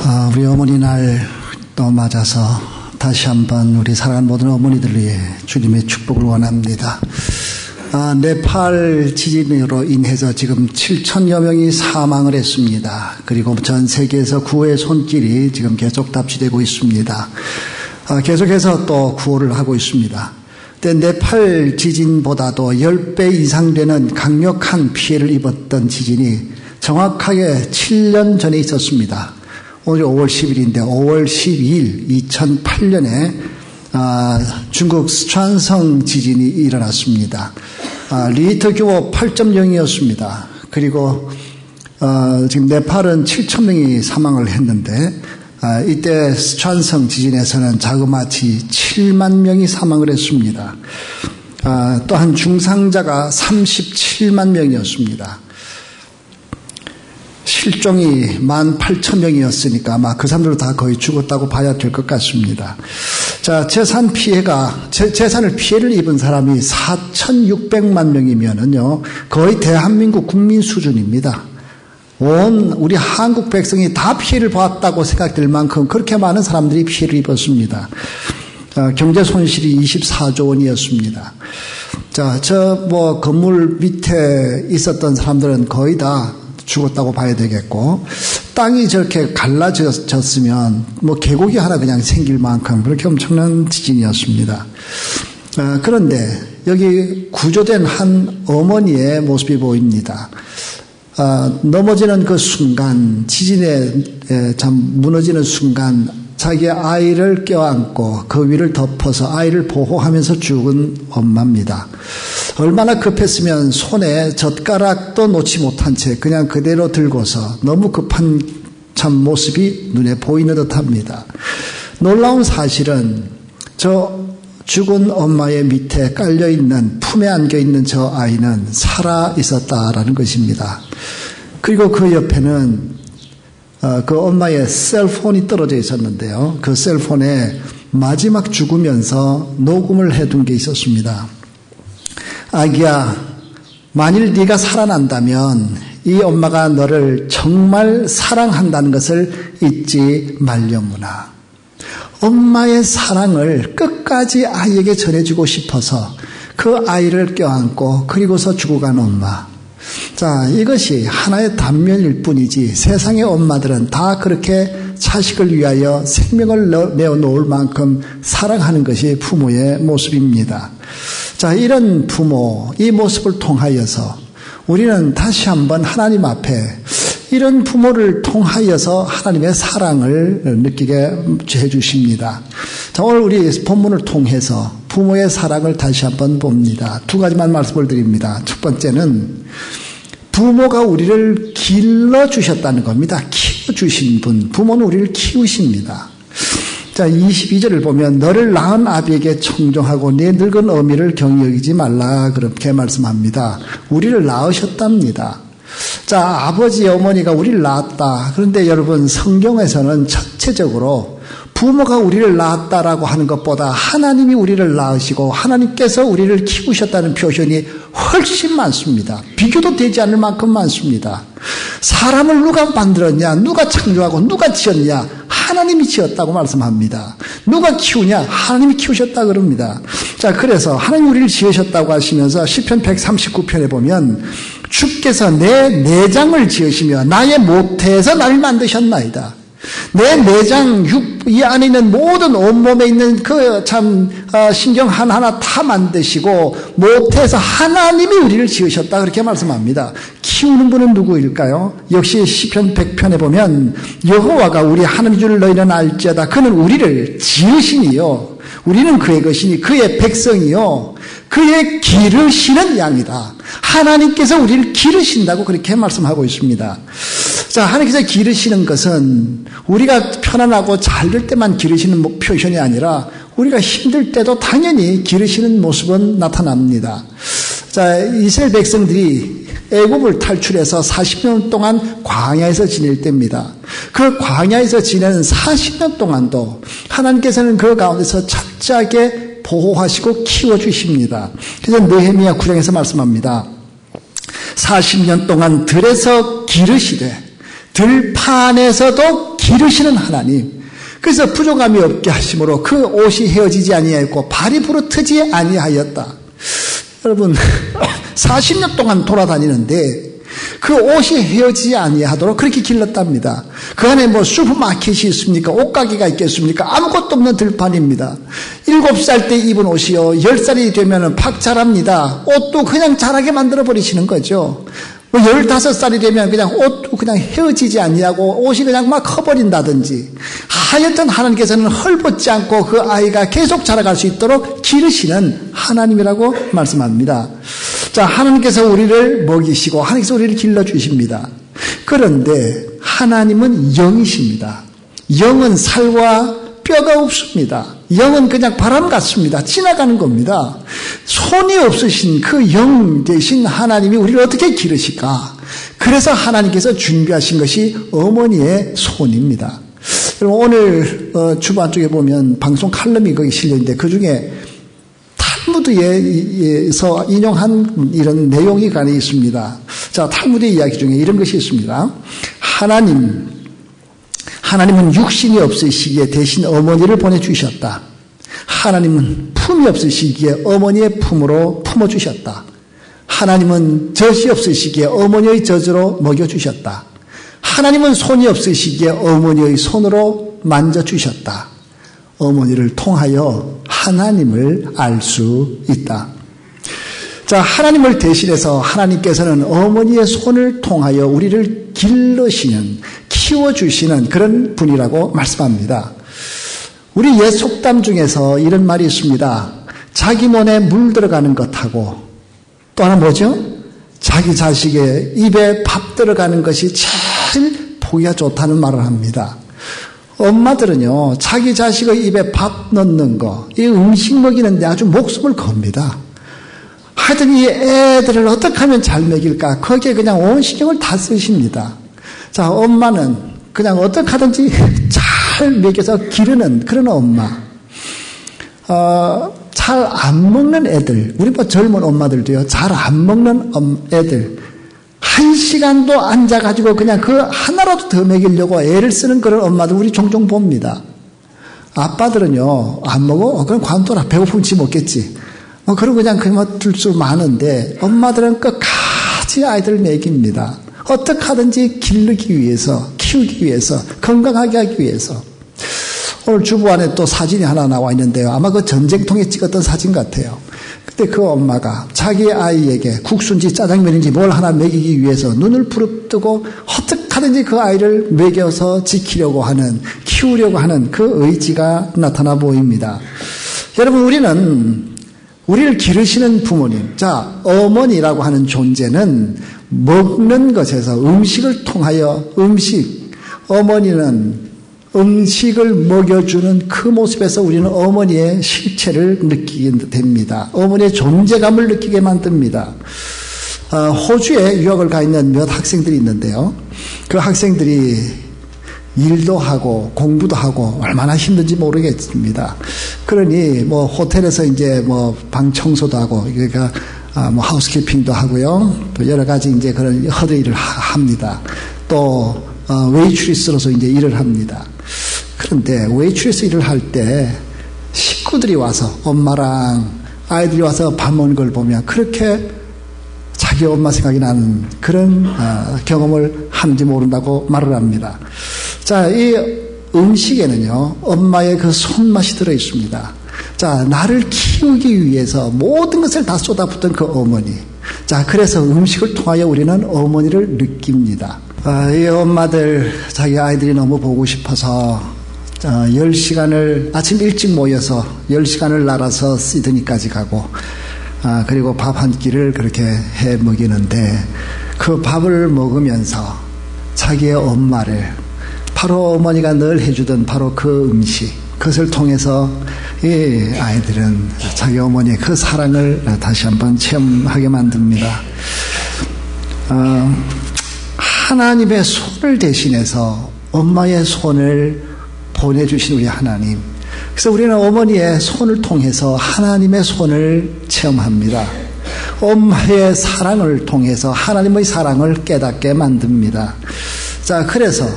우리 어머니 날 또 맞아서 다시 한번 우리 사랑하는 모든 어머니들 위해 주님의 축복을 원합니다. 네팔 지진으로 인해서 지금 7천여 명이 사망을 했습니다. 그리고 전 세계에서 구호의 손길이 지금 계속 답지되고 있습니다. 계속해서 또 구호를 하고 있습니다. 근데 네팔 지진보다도 10배 이상 되는 강력한 피해를 입었던 지진이 정확하게 7년 전에 있었습니다. 오늘 5월 10일인데 5월 12일 2008년에 중국 스촨성 지진이 일어났습니다. 리히터 규모 8.0이었습니다. 그리고 지금 네팔은 7,000명이 사망을 했는데 이때 스촨성 지진에서는 자그마치 7만 명이 사망을 했습니다. 또한 중상자가 37만 명이었습니다. 실종이 18,000명이었으니까 아마 그 사람들도 다 거의 죽었다고 봐야 될 것 같습니다. 자, 재산을 피해를 입은 사람이 4,600만 명이면은요, 거의 대한민국 국민 수준입니다. 온 우리 한국 백성이 다 피해를 봤다고 생각될 만큼 그렇게 많은 사람들이 피해를 입었습니다. 경제 손실이 24조 원이었습니다. 자, 건물 밑에 있었던 사람들은 거의 다 죽었다고 봐야 되겠고, 땅이 저렇게 갈라졌으면 계곡이 하나 그냥 생길 만큼 그렇게 엄청난 지진이었습니다. 그런데 여기 구조된 한 어머니의 모습이 보입니다. 넘어지는 그 순간, 지진에 무너지는 순간 자기의 아이를 껴안고 그 위를 덮어서 아이를 보호하면서 죽은 엄마입니다. 얼마나 급했으면 손에 젓가락도 놓지 못한 채 그냥 그대로 들고서 너무 급한 참 모습이 눈에 보이는 듯합니다. 놀라운 사실은 저 죽은 엄마의 밑에 깔려있는, 품에 안겨있는 저 아이는 살아 있었다라는 것입니다. 그리고 그 옆에는 그 엄마의 셀폰이 떨어져 있었는데요. 그 셀폰에 마지막 죽으면서 녹음을 해둔 게 있었습니다. 아기야, 만일 네가 살아난다면 이 엄마가 너를 정말 사랑한다는 것을 잊지 말려무나. 엄마의 사랑을 끝까지 아이에게 전해주고 싶어서 그 아이를 껴안고 그리고서 죽어간 엄마. 자, 이것이 하나의 단면일 뿐이지 세상의 엄마들은 다 그렇게 자식을 위하여 생명을 내어놓을 만큼 사랑하는 것이 부모의 모습입니다. 자, 이런 부모, 이 모습을 통하여서 우리는 다시 한번 하나님 앞에 이런 부모를 통하여서 하나님의 사랑을 느끼게 해주십니다. 자, 오늘 우리 본문을 통해서 부모의 사랑을 다시 한번 봅니다. 두 가지만 말씀을 드립니다. 첫 번째는 부모가 우리를 길러주셨다는 겁니다. 키워주신 분, 부모는 우리를 키우십니다. 자, 22절을 보면 너를 낳은 아비에게 청종하고 네 늙은 어미를 경히 여기지 말라 그렇게 말씀합니다. 우리를 낳으셨답니다. 자, 아버지 어머니가 우리를 낳았다. 그런데 여러분, 성경에서는 전체적으로 부모가 우리를 낳았다라고 하는 것보다 하나님이 우리를 낳으시고 하나님께서 우리를 키우셨다는 표현이 훨씬 많습니다. 비교도 되지 않을 만큼 많습니다. 사람을 누가 만들었냐, 누가 창조하고 누가 지었냐, 하나님이 지었다고 말씀합니다. 누가 키우냐, 하나님이 키우셨다 그럽니다. 자, 그래서 하나님이 우리를 지으셨다고 하시면서 시편 139편에 보면 주께서 내 내장을 지으시며 나의 모태에서 나를 만드셨나이다. 내 내장, 이 안에 있는 모든 온몸에 있는 신경 하나하나 다 만드시고 모태에서 하나님이 우리를 지으셨다 그렇게 말씀합니다. 키우는 분은 누구일까요? 역시 시편 100편에 보면 여호와가 우리 하나님인 줄 너희는 알지어다. 그는 우리를 지으시니요, 우리는 그의 것이니 그의 백성이요, 그의 기르시는 양이다. 하나님께서 우리를 기르신다고 그렇게 말씀하고 있습니다. 자, 하나님께서 기르시는 것은 우리가 편안하고 잘 될 때만 기르시는 표현이 아니라 우리가 힘들 때도 당연히 기르시는 모습은 나타납니다. 자, 이스라엘 백성들이 애굽을 탈출해서 40년 동안 광야에서 지낼 때입니다. 그 광야에서 지내는 40년 동안도 하나님께서는 그 가운데서 철저하게 보호하시고 키워주십니다. 그래서 느헤미야 9장에서 말씀합니다. 40년 동안 들에서 기르시되 들판에서도 기르시는 하나님. 그래서 부족함이 없게 하심으로 그 옷이 헤어지지 아니하였고 발이 부르트지 아니하였다. 여러분 40년 동안 돌아다니는데 그 옷이 헤어지지 아니하도록 그렇게 길렀답니다. 그 안에 뭐 슈퍼마켓이 있습니까? 옷가게가 있겠습니까? 아무것도 없는 들판입니다. 7살 때 입은 옷이요 10살이 되면 팍 자랍니다. 옷도 그냥 자라게 만들어 버리시는 거죠. 15살이 되면 그냥 옷도 그냥 헤어지지 아니하고 옷이 그냥 막 커버린다든지, 하여튼 하나님께서는 헐벗지 않고 그 아이가 계속 자라갈 수 있도록 기르시는 하나님이라고 말씀합니다. 자, 하나님께서 우리를 먹이시고 하나님께서 우리를 길러주십니다. 그런데 하나님은 영이십니다. 영은 살과 뼈가 없습니다. 영은 그냥 바람 같습니다. 지나가는 겁니다. 손이 없으신 그 영 되신 하나님이 우리를 어떻게 기르실까? 그래서 하나님께서 준비하신 것이 어머니의 손입니다. 여러분 오늘 주반 쪽에 보면 방송 칼럼이 거기 실려있는데 그중에 탈무드에서 인용한 이런 내용이 간에 있습니다. 자, 탈무드의 이야기 중에 이런 것이 있습니다. 하나님은 육신이 없으시기에 대신 어머니를 보내주셨다. 하나님은 품이 없으시기에 어머니의 품으로 품어주셨다. 하나님은 젖이 없으시기에 어머니의 젖으로 먹여주셨다. 하나님은 손이 없으시기에 어머니의 손으로 만져주셨다. 어머니를 통하여 하나님을 알 수 있다. 자, 하나님을 대신해서 하나님께서는 어머니의 손을 통하여 우리를 길러시는, 키워주시는 그런 분이라고 말씀합니다. 우리 옛 속담 중에서 이런 말이 있습니다. 자기 몸에 물 들어가는 것하고 또 하나 뭐죠? 자기 자식의 입에 밥 들어가는 것이 제일 보기가 좋다는 말을 합니다. 엄마들은요, 자기 자식의 입에 밥 넣는 거, 이 음식 먹이는데 아주 목숨을 겁니다. 하여튼 이 애들을 어떻게 하면 잘 먹일까? 거기에 그냥 온 신경을 다 쓰십니다. 자, 엄마는 그냥 어떻게 하든지 잘 먹여서 기르는 그런 엄마. 잘 안 먹는 애들, 우리 뭐 젊은 엄마들도요, 잘 안 먹는 애들, 1시간도 앉아가지고 그냥 그 하나라도 더 먹이려고 애를 쓰는 그런 엄마들 우리 종종 봅니다. 아빠들은요, 안 먹어? 그럼 관둬라. 배고프면 지 먹겠지. 그러고 그냥 둘 수 많은데, 엄마들은 끝까지 아이들을 먹입니다. 어떻게 하든지 기르기 위해서, 키우기 위해서, 건강하게 하기 위해서. 오늘 주부 안에 또 사진이 하나 나와 있는데요. 아마 그 전쟁통에 찍었던 사진 같아요. 그때 그 엄마가 자기 아이에게 국수인지 짜장면인지 뭘 하나 먹이기 위해서 눈을 부릅뜨고 어떻게 하든지 그 아이를 먹여서 지키려고 하는, 키우려고 하는 그 의지가 나타나 보입니다. 여러분, 우리를 기르시는 부모님, 자, 어머니라고 하는 존재는 먹는 것에서 음식을 통하여 어머니는 음식을 먹여주는 그 모습에서 우리는 어머니의 실체를 느끼게 됩니다. 어머니의 존재감을 느끼게 만듭니다. 호주에 유학을 가 있는 몇 학생들이 있는데요. 그 학생들이 일도 하고 공부도 하고 얼마나 힘든지 모르겠습니다. 그러니 뭐 호텔에서 이제 뭐 방 청소도 하고 그러니까 뭐 하우스키핑도 하고요. 또 여러 가지 이제 그런 허드 일을 합니다. 또 웨이트리스로서 이제 일을 합니다. 그런데 웨이트리스 일을 할 때 식구들이 와서 엄마랑 아이들이 와서 밥 먹는 걸 보면 그렇게 자기 엄마 생각이 나는 그런 경험을 하는지 모른다고 말을 합니다. 자, 이 음식에는요, 엄마의 그 손맛이 들어 있습니다. 자, 나를 키우기 위해서 모든 것을 다 쏟아붓던 그 어머니. 자, 그래서 음식을 통하여 우리는 어머니를 느낍니다. 이 엄마들, 자기 아이들이 너무 보고 싶어서 10시간을 아침 일찍 모여서 10시간을 날아서 시드니까지 가고 그리고 밥 한 끼를 그렇게 해 먹이는데 그 밥을 먹으면서 자기의 엄마를 바로 어머니가 늘 해주던 바로 그 음식, 그것을 통해서 이 아이들은 자기 어머니의 그 사랑을 다시 한번 체험하게 만듭니다. 하나님의 손을 대신해서 엄마의 손을 보내주신 우리 하나님. 그래서 우리는 어머니의 손을 통해서 하나님의 손을 체험합니다. 엄마의 사랑을 통해서 하나님의 사랑을 깨닫게 만듭니다. 자, 그래서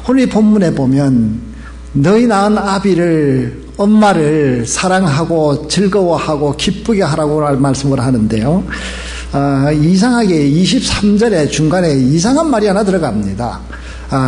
오늘 이 본문에 보면 너희 낳은 아비를 엄마를 사랑하고 즐거워하고 기쁘게 하라고 말씀을 하는데요. 이상하게 23절에 중간에 이상한 말이 하나 들어갑니다.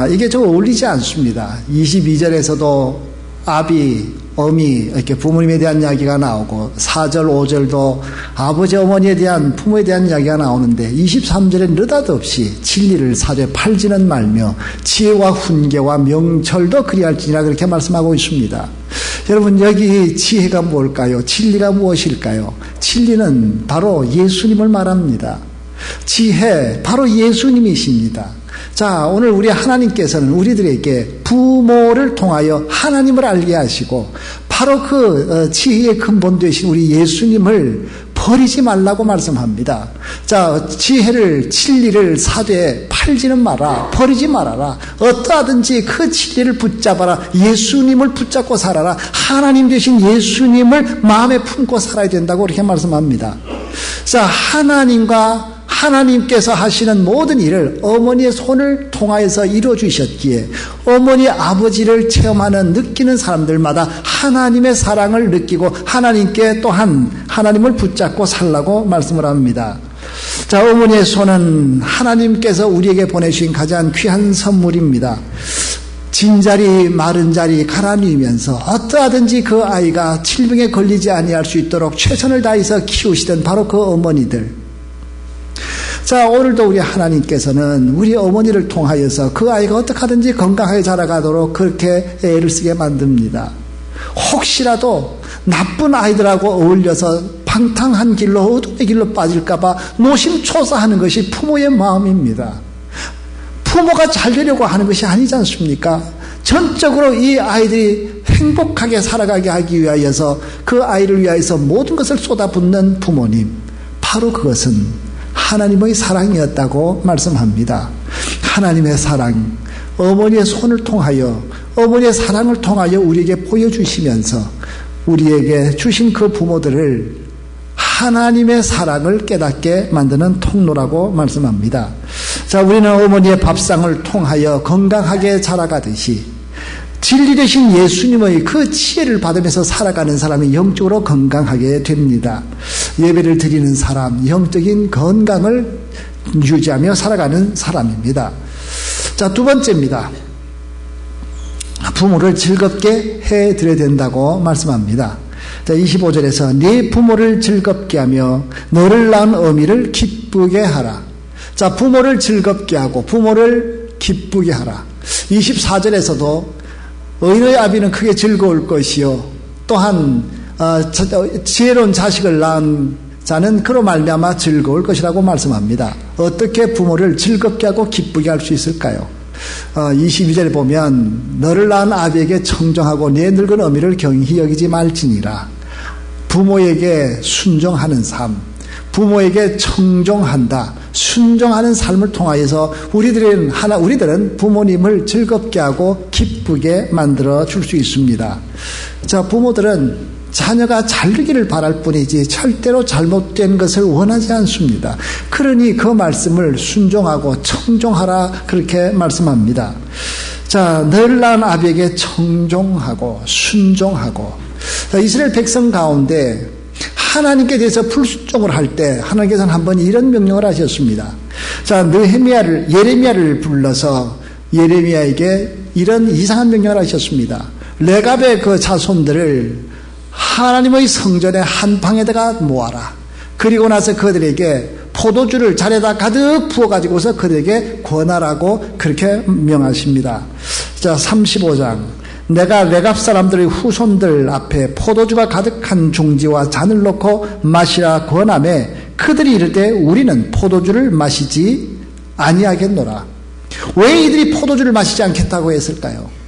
이게 좀 어울리지 않습니다. 22절에서도 아비, 어미 이렇게 부모님에 대한 이야기가 나오고 4절, 5절도 아버지, 어머니에 대한 부모에 대한 이야기가 나오는데 23절에 느닷없이 진리를 사죄 팔지는 말며 지혜와 훈계와 명철도 그리할지니라 그렇게 말씀하고 있습니다. 여러분 여기 지혜가 뭘까요? 진리가 무엇일까요? 진리는 바로 예수님을 말합니다. 지혜 바로 예수님이십니다. 자, 오늘 우리 하나님께서는 우리들에게 부모를 통하여 하나님을 알게 하시고 바로 그 지혜의 근본 되신 우리 예수님을 버리지 말라고 말씀합니다. 자, 지혜를 진리를 사되 팔지는 마라. 버리지 말아라. 어떠하든지 그 진리를 붙잡아라. 예수님을 붙잡고 살아라. 하나님 되신 예수님을 마음에 품고 살아야 된다고 그렇게 말씀합니다. 자, 하나님께서 하시는 모든 일을 어머니의 손을 통하여서 이루어주셨기에 어머니 아버지를 체험하는 느끼는 사람들마다 하나님의 사랑을 느끼고 하나님께 또한 하나님을 붙잡고 살라고 말씀을 합니다. 자, 어머니의 손은 하나님께서 우리에게 보내주신 가장 귀한 선물입니다. 진자리 마른 자리 갈아뉘으면서 어떠하든지 그 아이가 질병에 걸리지 아니할 수 있도록 최선을 다해서 키우시던 바로 그 어머니들. 자, 오늘도 우리 하나님께서는 우리 어머니를 통하여서 그 아이가 어떻게 하든지 건강하게 자라가도록 그렇게 애를 쓰게 만듭니다. 혹시라도 나쁜 아이들하고 어울려서 방탕한 길로 어둠의 길로 빠질까봐 노심초사하는 것이 부모의 마음입니다. 부모가 잘 되려고 하는 것이 아니지 않습니까? 전적으로 이 아이들이 행복하게 살아가게 하기 위하여서 그 아이를 위하여서 모든 것을 쏟아붓는 부모님, 바로 그것은 하나님의 사랑이었다고 말씀합니다. 하나님의 사랑, 어머니의 손을 통하여 어머니의 사랑을 통하여 우리에게 보여주시면서 우리에게 주신 그 부모들을 하나님의 사랑을 깨닫게 만드는 통로라고 말씀합니다. 자, 우리는 어머니의 밥상을 통하여 건강하게 자라가듯이 진리 되신 예수님의 그 지혜를 받으면서 살아가는 사람이 영적으로 건강하게 됩니다. 예배를 드리는 사람, 영적인 건강을 유지하며 살아가는 사람입니다. 자, 두 번째입니다. 부모를 즐겁게 해드려야 된다고 말씀합니다. 자, 25절에서 네 부모를 즐겁게 하며 너를 낳은 어미를 기쁘게 하라. 자, 부모를 즐겁게 하고 부모를 기쁘게 하라. 24절에서도 의인의 아비는 크게 즐거울 것이요 또한 지혜로운 자식을 낳은 자는 그로 말미암아 즐거울 것이라고 말씀합니다. 어떻게 부모를 즐겁게 하고 기쁘게 할 수 있을까요? 22절에 보면 너를 낳은 아비에게 청정하고 네 늙은 어미를 경히 여기지 말지니라. 부모에게 순종하는 삶, 부모에게 청종한다, 순종하는 삶을 통하여서 우리들은 부모님을 즐겁게 하고 기쁘게 만들어 줄 수 있습니다. 자, 부모들은 자녀가 잘 되기를 바랄 뿐이지 절대로 잘못된 것을 원하지 않습니다. 그러니 그 말씀을 순종하고 청종하라 그렇게 말씀합니다. 자, 너를 낳은 아비에게 청종하고 순종하고. 자, 이스라엘 백성 가운데 하나님께 대해서 불순종을 할 때 하나님께서는 한번 이런 명령을 하셨습니다. 자, 예레미야를 불러서 예레미야에게 이런 이상한 명령을 하셨습니다. 레갑의 그 자손들을 하나님의 성전의 한 방에다가 모아라. 그리고 나서 그들에게 포도주를 잔에다 가득 부어가지고서 그들에게 권하라고 그렇게 명하십니다. 자, 35장. 내가 레갑 사람들의 후손들 앞에 포도주가 가득한 중지와 잔을 놓고 마시라 권하매 그들이 이르되 우리는 포도주를 마시지 아니하겠노라. 왜 이들이 포도주를 마시지 않겠다고 했을까요?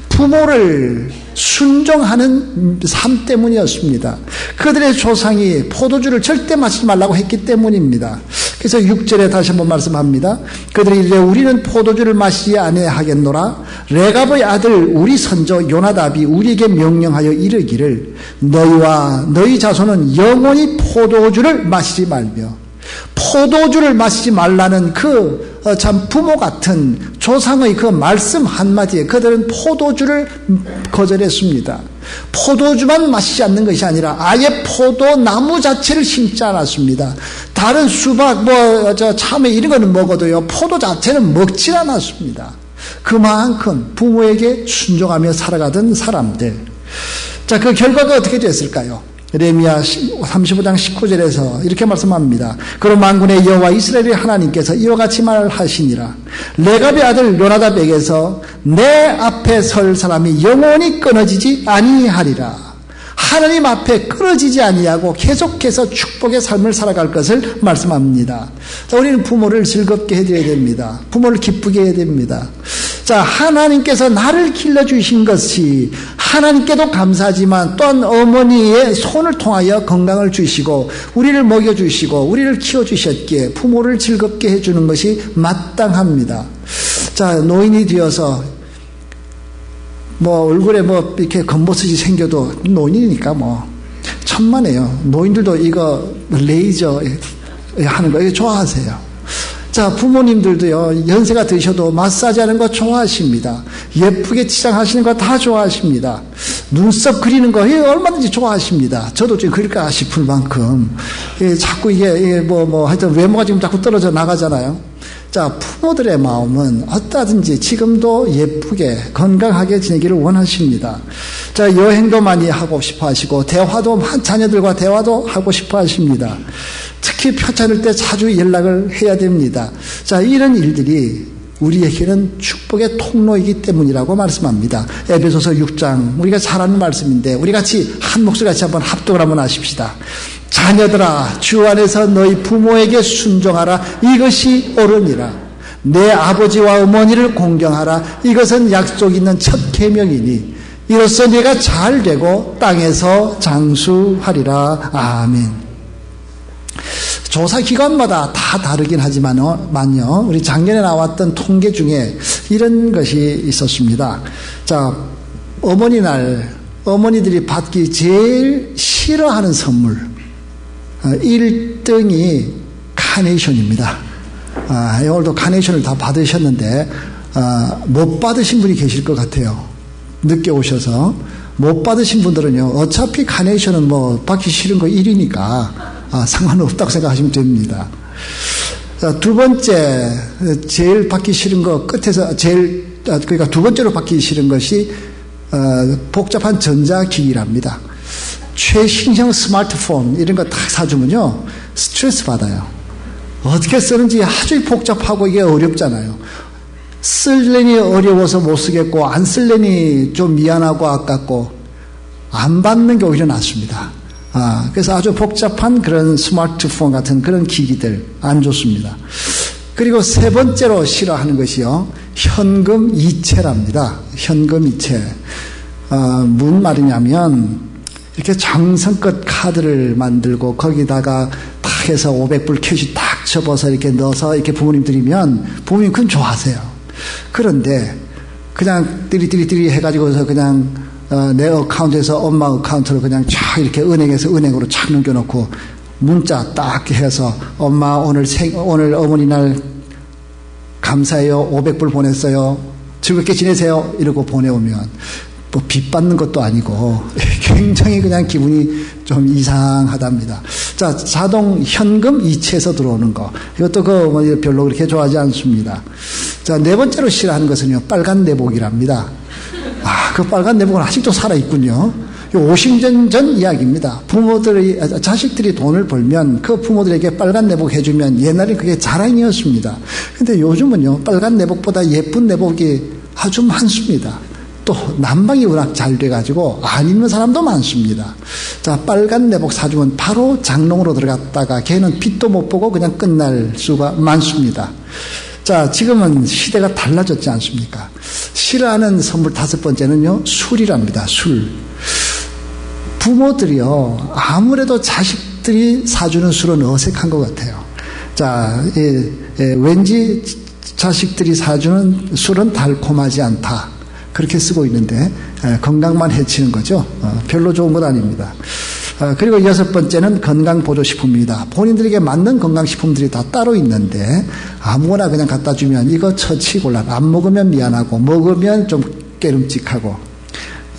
부모를 순종하는 삶 때문이었습니다. 그들의 조상이 포도주를 절대 마시지 말라고 했기 때문입니다. 그래서 6절에 다시 한번 말씀합니다. 그들이 이제 우리는 포도주를 마시지 아니하겠노라. 레갑의 아들 우리 선조 요나답이 우리에게 명령하여 이르기를 너희와 너희 자손은 영원히 포도주를 마시지 말며, 포도주를 마시지 말라는 그 참 부모 같은 조상의 그 말씀 한마디에 그들은 포도주를 거절했습니다. 포도주만 마시지 않는 것이 아니라 아예 포도나무 자체를 심지 않았습니다. 다른 수박, 참외 이런 거는 먹어도요, 포도 자체는 먹지 않았습니다. 그만큼 부모에게 순종하며 살아가던 사람들. 자, 그 결과가 어떻게 됐을까요? 레미야 35장 19절에서 이렇게 말씀합니다. 그럼 만군의 여호와 이스라엘의 하나님께서 이와 같이 말하시니라. 레갑의 아들 요나답에게서 내 앞에 설 사람이 영원히 끊어지지 아니하리라. 하나님 앞에 끊어지지 아니하고 계속해서 축복의 삶을 살아갈 것을 말씀합니다. 자, 우리는 부모를 즐겁게 해드려야 됩니다. 부모를 기쁘게 해야 됩니다. 자, 하나님께서 나를 길러주신 것이 하나님께도 감사하지만 또한 어머니의 손을 통하여 건강을 주시고 우리를 먹여주시고 우리를 키워주셨기에 부모를 즐겁게 해주는 것이 마땅합니다. 자, 노인이 되어서 얼굴에 이렇게 검버섯이 생겨도 노인이니까 천만에요. 노인들도 이거 레이저 하는 거 이거 좋아하세요. 자, 부모님들도요, 연세가 드셔도 마사지 하는 거 좋아하십니다. 예쁘게 치장하시는 거 다 좋아하십니다. 눈썹 그리는 거 얼마든지 좋아하십니다. 저도 좀 그릴까 싶을 만큼 자꾸 이게 하여튼 외모가 지금 자꾸 떨어져 나가잖아요. 자, 부모들의 마음은 어떠하든지 지금도 예쁘게 건강하게 지내기를 원하십니다. 자, 여행도 많이 하고 싶어 하시고 자녀들과 대화도 하고 싶어 하십니다. 특히 편찮을 때 자주 연락을 해야 됩니다. 자, 이런 일들이 우리에게는 축복의 통로이기 때문이라고 말씀합니다. 에베소서 6장 우리가 잘 아는 말씀인데 우리 같이 한 목소리 같이 한번 합독을 한번 하십시다. 자녀들아, 주 안에서 너희 부모에게 순종하라. 이것이 옳으니라. 내 아버지와 어머니를 공경하라. 이것은 약속 있는 첫 계명이니 이로써 네가 잘 되고 땅에서 장수하리라. 아멘. 조사 기관마다 다 다르긴 하지만요, 우리 작년에 나왔던 통계 중에 이런 것이 있었습니다. 자, 어머니날, 어머니들이 받기 제일 싫어하는 선물, 1등이 카네이션입니다. 오늘도 카네이션을 다 받으셨는데, 못 받으신 분이 계실 것 같아요. 늦게 오셔서. 못 받으신 분들은요, 어차피 카네이션은 받기 싫은 거 1위니까, 상관없다고 생각하시면 됩니다. 자, 두 번째, 제일 받기 싫은 거 끝에서 그러니까 두 번째로 받기 싫은 것이, 복잡한 전자기기랍니다. 최신형 스마트폰, 이런 거 다 사주면요, 스트레스 받아요. 어떻게 쓰는지 아주 복잡하고 이게 어렵잖아요. 쓸려니 어려워서 못 쓰겠고, 안 쓸려니 좀 미안하고 아깝고, 안 받는 게 오히려 낫습니다. 그래서 아주 복잡한 그런 스마트폰 같은 그런 기기들 안 좋습니다. 그리고 세 번째로 싫어하는 것이요, 현금 이체랍니다. 현금 이체. 무슨 말이냐면 이렇게 정성껏 카드를 만들고 거기다가 딱 해서 500불 캐시 딱 접어서 이렇게 넣어서 이렇게 부모님 드리면 부모님 그건 좋아하세요. 그런데 그냥 띠리띠리띠리 해가지고서 그냥 내 어카운트에서 엄마 어카운트로 그냥 쫙 이렇게 은행에서 은행으로 착 넘겨놓고 문자 딱 해서 엄마 오늘 어머니날 감사해요. 500불 보냈어요. 즐겁게 지내세요. 이러고 보내오면 빚 받는 것도 아니고 굉장히 그냥 기분이 좀 이상하답니다. 자, 자동 현금 이체해서 들어오는 거. 이것도 별로 그렇게 좋아하지 않습니다. 자, 네 번째로 싫어하는 것은요, 빨간 내복이랍니다. 그 빨간 내복은 아직도 살아있군요. 50년 전 이야기입니다. 자식들이 돈을 벌면 그 부모들에게 빨간 내복 해주면 옛날에 그게 자랑이었습니다. 근데 요즘은요, 빨간 내복보다 예쁜 내복이 아주 많습니다. 또 난방이 워낙 잘 돼가지고 안 입는 사람도 많습니다. 자, 빨간 내복 사주면 바로 장롱으로 들어갔다가 걔는 빛도 못 보고 그냥 끝날 수가 많습니다. 자, 지금은 시대가 달라졌지 않습니까? 싫어하는 선물 다섯 번째는요, 술이랍니다. 술. 부모들이요, 아무래도 자식들이 사주는 술은 어색한 것 같아요. 자, 왠지 자식들이 사주는 술은 달콤하지 않다. 그렇게 쓰고 있는데 건강만 해치는 거죠. 별로 좋은 건 아닙니다. 그리고 6번째는 건강보조식품입니다. 본인들에게 맞는 건강식품들이 다 따로 있는데 아무거나 그냥 갖다 주면 이거 처치곤란, 안 먹으면 미안하고 먹으면 좀 깨름직하고.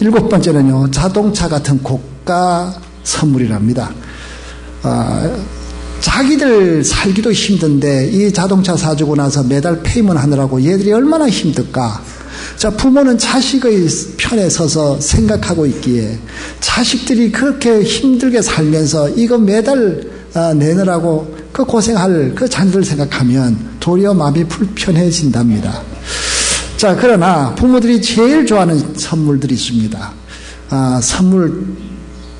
7번째는요, 자동차 같은 고가 선물이랍니다. 자기들 살기도 힘든데 이 자동차 사주고 나서 매달 페이먼트 하느라고 얘들이 얼마나 힘들까. 자, 부모는 자식의 편에 서서 생각하고 있기에 자식들이 그렇게 힘들게 살면서 이거 매달 내느라고 그 고생할 그 자녀들 생각하면 도리어 마음이 불편해진답니다. 자, 그러나 부모들이 제일 좋아하는 선물들이 있습니다. 선물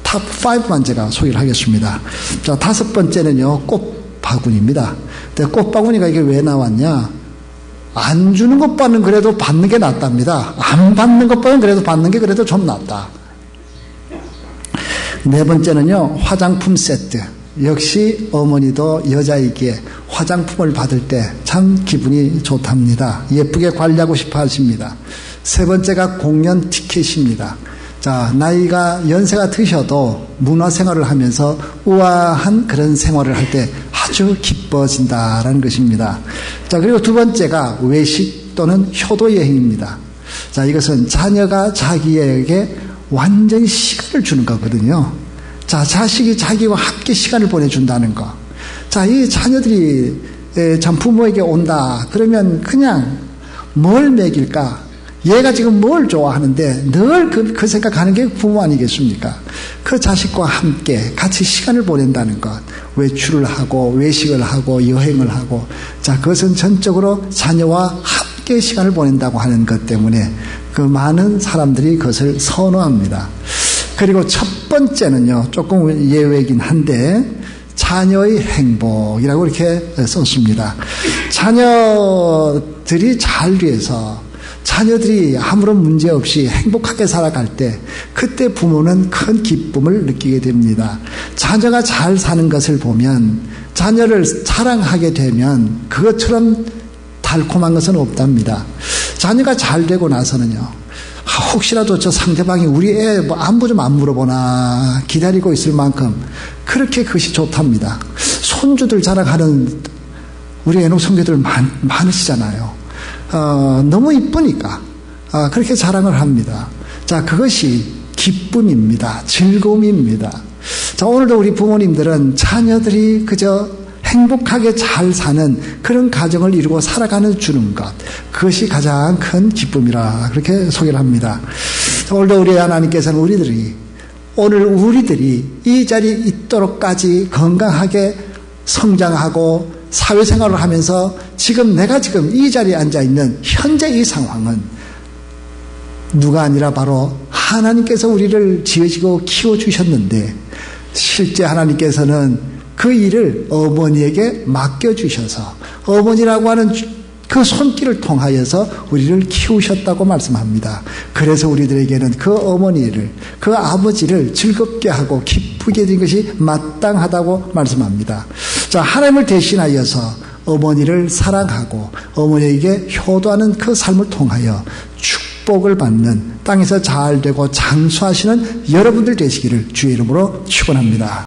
탑 5만 제가 소개를 하겠습니다. 자, 5번째는요, 꽃바구니입니다. 근데 꽃바구니가 이게 왜 나왔냐? 안 주는 것보다는 그래도 받는 게 낫답니다. 안 받는 것보다는 그래도 받는 게 그래도 좀 낫다. 4번째는요, 화장품 세트. 역시 어머니도 여자이기에 화장품을 받을 때 참 기분이 좋답니다. 예쁘게 관리하고 싶어 하십니다. 3번째가 공연 티켓입니다. 자, 나이가 연세가 드셔도 문화생활을 하면서 우아한 그런 생활을 할 때 아주 기뻐진다라는 것입니다. 자, 그리고 2번째가 외식 또는 효도여행입니다. 자, 이것은 자녀가 자기에게 완전히 시간을 주는 거거든요. 자, 자식이 자기와 함께 시간을 보내준다는 거. 자, 이 자녀들이 참 부모에게 온다. 그러면 그냥 뭘 먹일까? 얘가 지금 뭘 좋아하는데 늘 그 생각하는 게 부모 아니겠습니까? 그 자식과 함께 같이 시간을 보낸다는 것. 외출을 하고 외식을 하고 여행을 하고. 자, 그것은 전적으로 자녀와 함께 시간을 보낸다고 하는 것 때문에 그 많은 사람들이 그것을 선호합니다. 그리고 첫 번째는요, 조금 예외이긴 한데 자녀의 행복이라고 이렇게 썼습니다. 자녀들이 잘 돼서 자녀들이 아무런 문제 없이 행복하게 살아갈 때 그때 부모는 큰 기쁨을 느끼게 됩니다. 자녀가 잘 사는 것을 보면 자녀를 사랑하게 되면 그것처럼 달콤한 것은 없답니다. 자녀가 잘 되고 나서는요, 혹시라도 저 상대방이 우리 애 뭐 안부 좀 안 물어보나 기다리고 있을 만큼 그렇게 그것이 좋답니다. 손주들 자랑하는 우리 애녹 선교들 많으시잖아요. 너무 이쁘니까 그렇게 자랑을 합니다. 자, 그것이 기쁨입니다. 즐거움입니다. 자, 오늘도 우리 부모님들은 자녀들이 그저 행복하게 잘 사는 그런 가정을 이루고 살아가는 주는 것, 그것이 가장 큰 기쁨이라 그렇게 소개를 합니다. 오늘도 우리 하나님께서는 오늘 우리들이 이 자리에 있도록까지 건강하게 성장하고 사회생활을 하면서 내가 지금 이 자리에 앉아있는 현재 이 상황은 누가 아니라 바로 하나님께서 우리를 지으시고 키워주셨는데 실제 하나님께서는 그 일을 어머니에게 맡겨주셔서 어머니라고 하는 그 손길을 통하여서 우리를 키우셨다고 말씀합니다. 그래서 우리들에게는 그 어머니를, 그 아버지를 즐겁게 하고 기쁘게 해준 것이 마땅하다고 말씀합니다. 자, 하나님을 대신하여서 어머니를 사랑하고 어머니에게 효도하는 그 삶을 통하여 축복을 받는 땅에서 잘 되고 장수하시는 여러분들 되시기를 주의 이름으로 축원합니다.